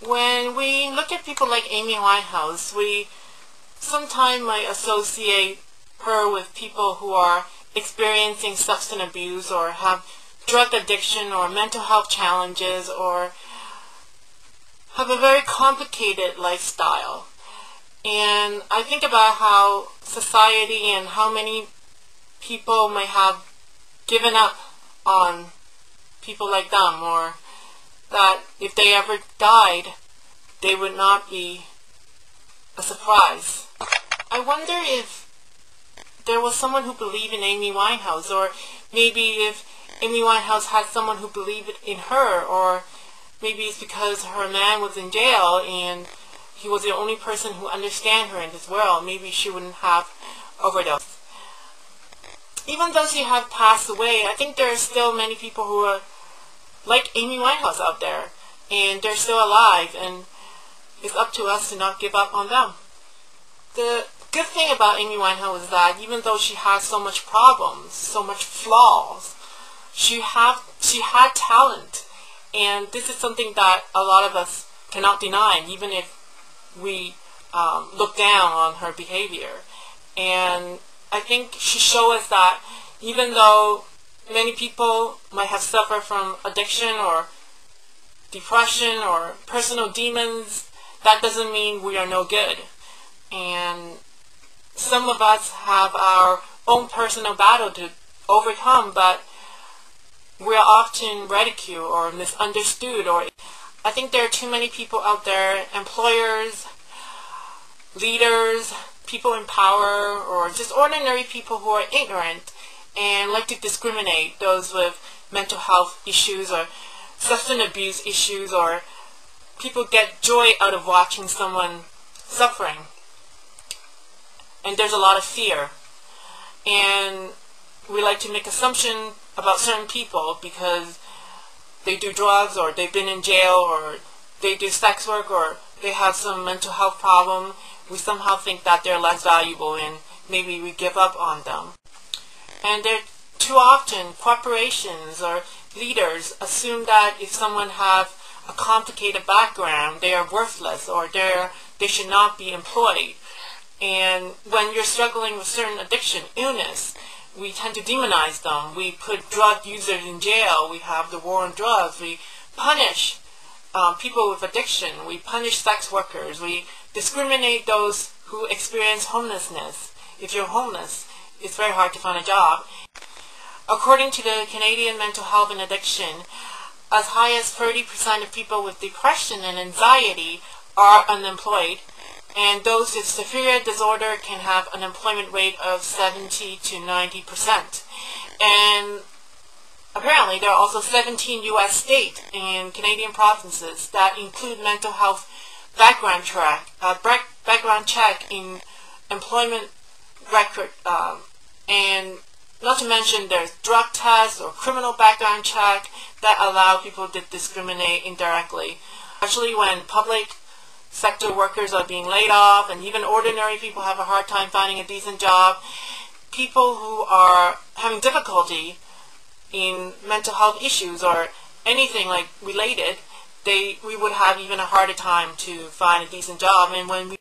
When we look at people like Amy Winehouse, we sometimes might associate her with people who are experiencing substance abuse or have drug addiction or mental health challenges or have a very complicated lifestyle. And I think about how society and how many people might have given up on people like them, or that if they ever died, they would not be a surprise. I wonder if there was someone who believed in Amy Winehouse, or maybe if Amy Winehouse had someone who believed in her, or maybe it's because her man was in jail and he was the only person who understands her in this world. Maybe she wouldn't have overdosed. Even though she has passed away, I think there are still many people who are like Amy Winehouse out there, and they're still alive, and it's up to us to not give up on them. The good thing about Amy Winehouse is that even though she has so much problems, so much flaws, she had talent, and this is something that a lot of us cannot deny, even if we look down on her behavior. And I think she showed us that even though many people might have suffered from addiction or depression or personal demons, that doesn't mean we are no good. And some of us have our own personal battle to overcome, but we are often ridiculed or misunderstood. Or I think there are too many people out there, employers, leaders, people in power, or just ordinary people who are ignorant and like to discriminate those with mental health issues or substance abuse issues, or people get joy out of watching someone suffering. And there's a lot of fear. And we like to make assumptions about certain people because they do drugs, or they've been in jail, or they do sex work, or they have some mental health problem. We somehow think that they're less valuable, and maybe we give up on them. And too often corporations or leaders assume that if someone has a complicated background, they are worthless, or they should not be employed. And when you're struggling with certain addiction, illness, we tend to demonize them. We put drug users in jail. We have the war on drugs. We punish people with addiction. We punish sex workers. We discriminate those who experience homelessness. If you're homeless, it's very hard to find a job. According to the Canadian Mental Health and Addiction, as high as 30% of people with depression and anxiety are unemployed, and those with severe disorder can have an unemployment rate of 70 to 90%. And apparently there are also 17 U.S. states and Canadian provinces that include mental health background check in employment record, and not to mention there's drug tests or criminal background check that allow people to discriminate indirectly. Especially when public sector workers are being laid off, and even ordinary people have a hard time finding a decent job. People who are having difficulty in mental health issues or anything like related, we would have even a harder time to find a decent job. And when we